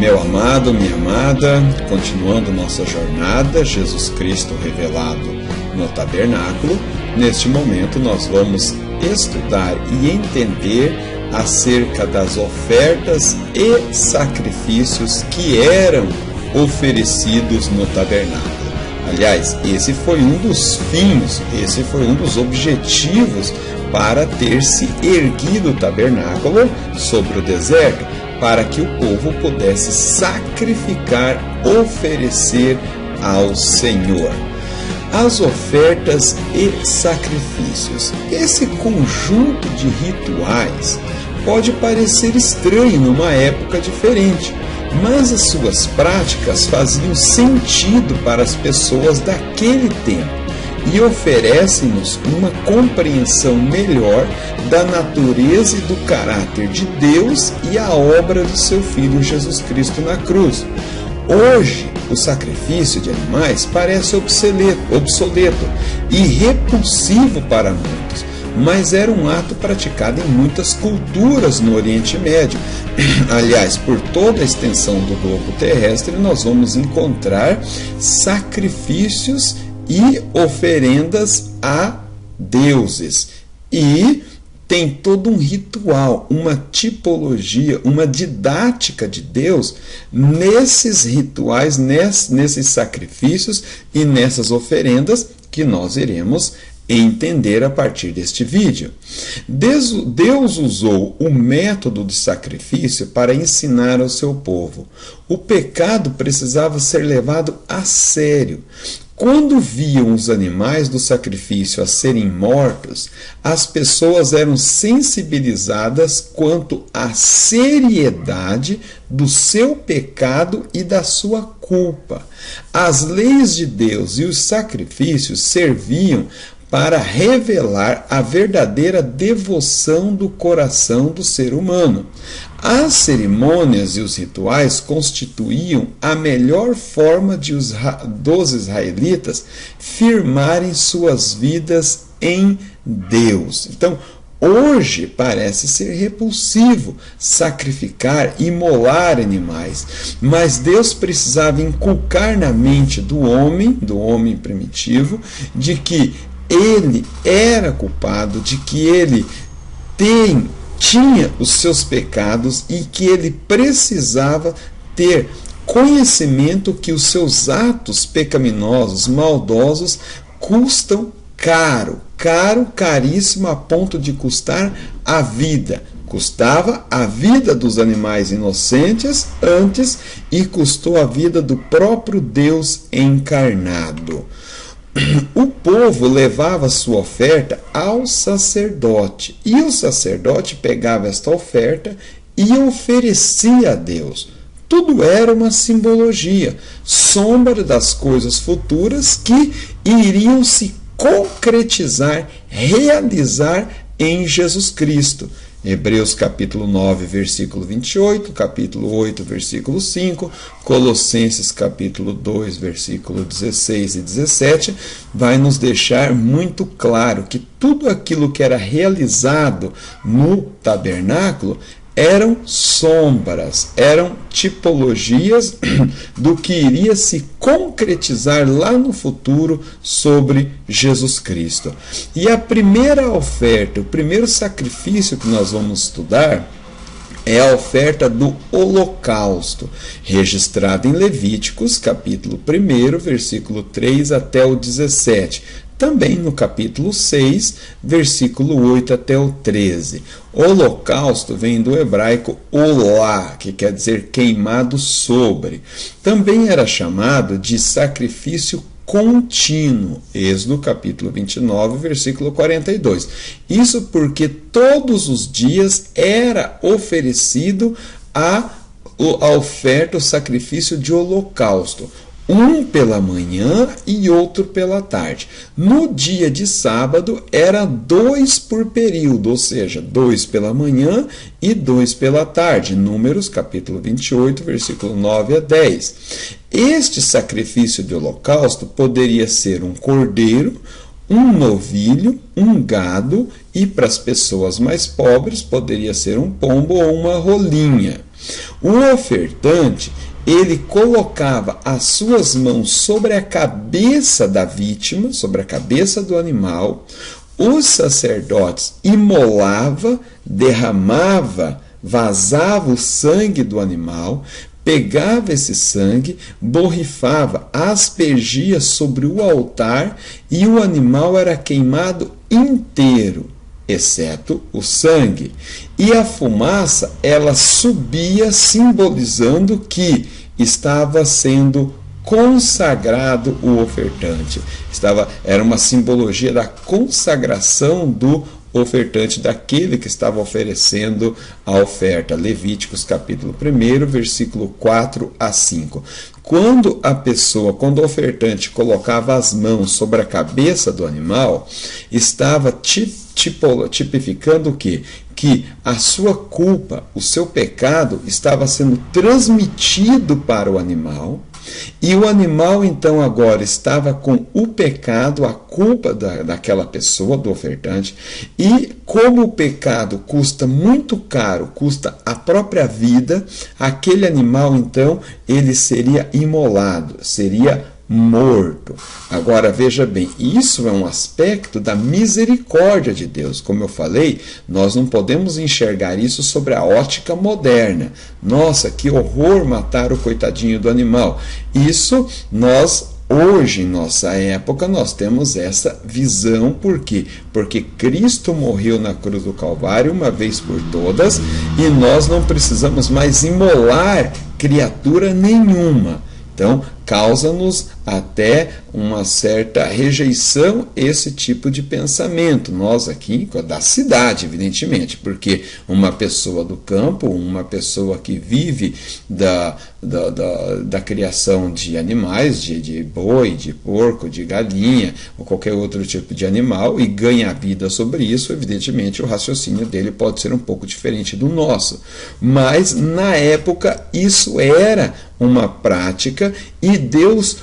Meu amado, minha amada, continuando nossa jornada, Jesus Cristo revelado no tabernáculo, neste momento nós vamos estudar e entender acerca das ofertas e sacrifícios que eram oferecidos no tabernáculo. Aliás, esse foi um dos fins, esse foi um dos objetivos para ter se erguido o tabernáculo sobre o deserto, para que o povo pudesse sacrificar, oferecer ao Senhor. As ofertas e sacrifícios. Esse conjunto de rituais pode parecer estranho numa época diferente, mas as suas práticas faziam sentido para as pessoas daquele tempo e oferecem-nos uma compreensão melhor da natureza e do caráter de Deus e a obra do seu Filho Jesus Cristo na cruz. Hoje, o sacrifício de animais parece obsoleto e repulsivo para muitos, mas era um ato praticado em muitas culturas no Oriente Médio. Aliás, por toda a extensão do globo terrestre, nós vamos encontrar sacrifícios e oferendas a deuses. E tem todo um ritual, uma tipologia, uma didática de Deus nesses rituais, nesses sacrifícios e nessas oferendas que nós iremos entender a partir deste vídeo. Deus usou o método de sacrifício para ensinar ao seu povo. O pecado precisava ser levado a sério. Quando viam os animais do sacrifício a serem mortos, as pessoas eram sensibilizadas quanto à seriedade do seu pecado e da sua culpa. As leis de Deus e os sacrifícios serviam para revelar a verdadeira devoção do coração do ser humano. As cerimônias e os rituais constituíam a melhor forma dos israelitas firmarem suas vidas em Deus. Então, hoje parece ser repulsivo sacrificar, imolar animais, mas Deus precisava inculcar na mente do homem primitivo, de que ele era culpado, de que ele tinha os seus pecados e que ele precisava ter conhecimento que os seus atos pecaminosos, maldosos, custam caríssimo, a ponto de custar a vida. Custava a vida dos animais inocentes antes e custou a vida do próprio Deus encarnado. O povo levava sua oferta ao sacerdote, e o sacerdote pegava esta oferta e oferecia a Deus. Tudo era uma simbologia, sombra das coisas futuras que iriam se concretizar, realizar em Jesus Cristo. Hebreus capítulo 9, versículo 28, capítulo 8, versículo 5, Colossenses capítulo 2, versículo 16 e 17, vai nos deixar muito claro que tudo aquilo que era realizado no tabernáculo eram sombras, eram tipologias do que iria se concretizar lá no futuro sobre Jesus Cristo. E a primeira oferta, o primeiro sacrifício que nós vamos estudar é a oferta do holocausto, registrada em Levíticos, capítulo 1, versículo 3 até o 17. Também no capítulo 6, versículo 8 até o 13. Holocausto vem do hebraico olá, que quer dizer queimado sobre. Também era chamado de sacrifício contínuo. Êxodo capítulo 29, versículo 42. Isso porque todos os dias era oferecido a oferta, o sacrifício de holocausto. Um pela manhã e outro pela tarde. No dia de sábado era 2 por período, ou seja, 2 pela manhã e 2 pela tarde. Números capítulo 28, versículo 9 a 10. Este sacrifício de holocausto poderia ser um cordeiro, um novilho, um gado e, para as pessoas mais pobres, poderia ser um pombo ou uma rolinha. O ofertante, ele colocava as suas mãos sobre a cabeça da vítima, sobre a cabeça do animal. Os sacerdotes imolava, derramava, vazava o sangue do animal, pegava esse sangue, borrifava, aspergia sobre o altar e o animal era queimado inteiro, exceto o sangue. E a fumaça, ela subia, simbolizando que estava sendo consagrado o ofertante. Era uma simbologia da consagração do ofertante, daquele que estava oferecendo a oferta. Levíticos capítulo 1, versículo 4 a 5. Quando o ofertante colocava as mãos sobre a cabeça do animal, estava tipificando o quê? Que a sua culpa, o seu pecado, estava sendo transmitido para o animal, e o animal então agora estava com o pecado, a culpa daquela pessoa, do ofertante, e como o pecado custa muito caro, custa a própria vida, aquele animal então ele seria imolado, seria morto. Agora veja bem, isso é um aspecto da misericórdia de Deus. Como eu falei, nós não podemos enxergar isso sobre a ótica moderna. Nossa, que horror matar o coitadinho do animal. Isso hoje, em nossa época, nós temos essa visão. Por quê? Porque Cristo morreu na cruz do Calvário uma vez por todas e nós não precisamos mais imolar criatura nenhuma. Então, causa-nos até uma certa rejeição esse tipo de pensamento. Nós aqui, da cidade, evidentemente, porque uma pessoa do campo, uma pessoa que vive da criação de animais, de boi, de porco, de galinha, ou qualquer outro tipo de animal, e ganha vida sobre isso, evidentemente o raciocínio dele pode ser um pouco diferente do nosso. Mas, na época, isso era uma prática e Deus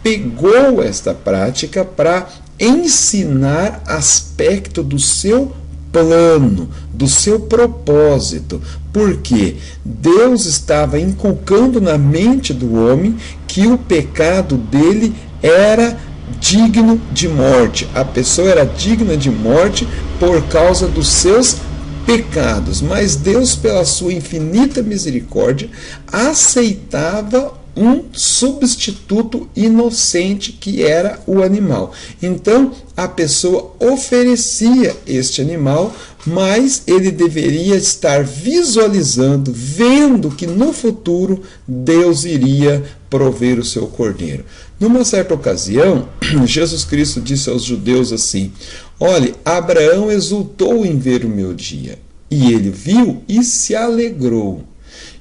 pegou esta prática para ensinar aspecto do seu plano, do seu propósito. Porque Deus estava inculcando na mente do homem que o pecado dele era digno de morte. A pessoa era digna de morte por causa dos seus pecados, mas Deus, pela sua infinita misericórdia, aceitava um substituto inocente que era o animal. Então a pessoa oferecia este animal, mas ele deveria estar visualizando, vendo que no futuro Deus iria prover o seu cordeiro. Numa certa ocasião, Jesus Cristo disse aos judeus assim: olhe, Abraão exultou em ver o meu dia, e ele viu e se alegrou.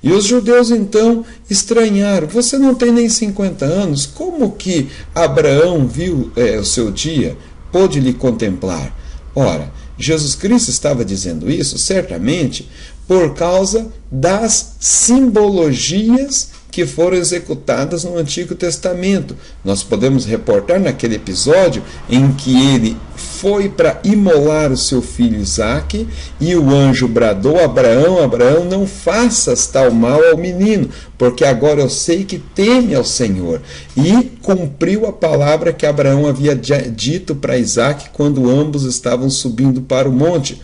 E os judeus então estranharam: você não tem nem 50 anos, como que Abraão viu o seu dia, pôde lhe contemplar? Ora, Jesus Cristo estava dizendo isso certamente por causa das simbologias que foram executadas no Antigo Testamento. Nós podemos reportar naquele episódio em que ele foi para imolar o seu filho Isaque e o anjo bradou: Abraão, Abraão, não faças tal mal ao menino, porque agora eu sei que teme ao Senhor. E cumpriu a palavra que Abraão havia dito para Isaque quando ambos estavam subindo para o monte.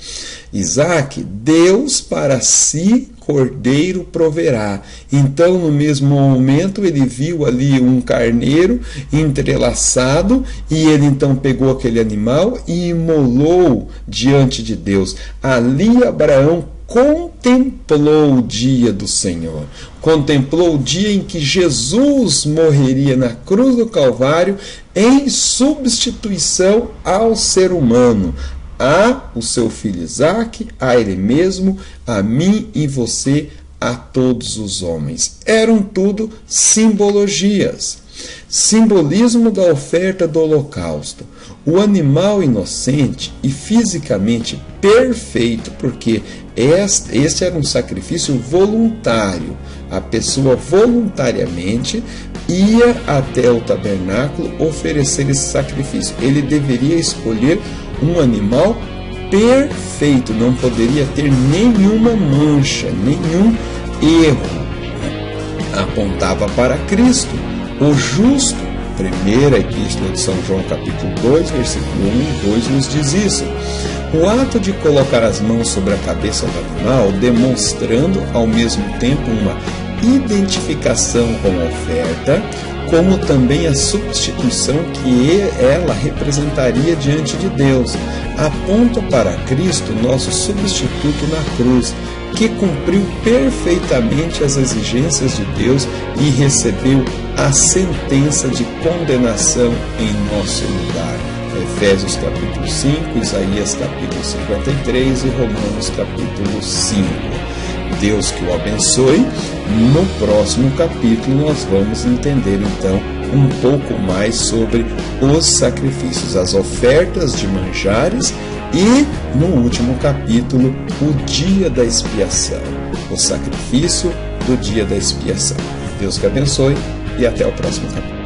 Isaque, Deus para si cordeiro proverá. Então, no mesmo momento, ele viu ali um carneiro entrelaçado e ele então pegou aquele animal e imolou diante de Deus. Ali Abraão contemplou o dia do Senhor, contemplou o dia em que Jesus morreria na cruz do Calvário em substituição ao ser humano, a o seu filho Isaque, a ele mesmo, a mim e você, a todos os homens. Eram tudo simbologias. Simbolismo da oferta do holocausto. O animal inocente e fisicamente perfeito, porque este era um sacrifício voluntário. A pessoa voluntariamente ia até o tabernáculo oferecer esse sacrifício. Ele deveria escolher um animal perfeito, não poderia ter nenhuma mancha, nenhum erro. Apontava para Cristo, o justo. Primeira Epístola de São João, capítulo 2, versículo 1 e 2 nos diz isso. O ato de colocar as mãos sobre a cabeça do animal, demonstrando ao mesmo tempo uma identificação com a oferta, como também a substituição que ela representaria diante de Deus, aponta para Cristo, nosso substituto na cruz, que cumpriu perfeitamente as exigências de Deus e recebeu a sentença de condenação em nosso lugar. Efésios capítulo 5, Isaías capítulo 53 e Romanos capítulo 5. Deus que o abençoe. No próximo capítulo nós vamos entender então um pouco mais sobre os sacrifícios, as ofertas de manjares e, no último capítulo, o dia da expiação, o sacrifício do dia da expiação. Deus que abençoe e até o próximo capítulo.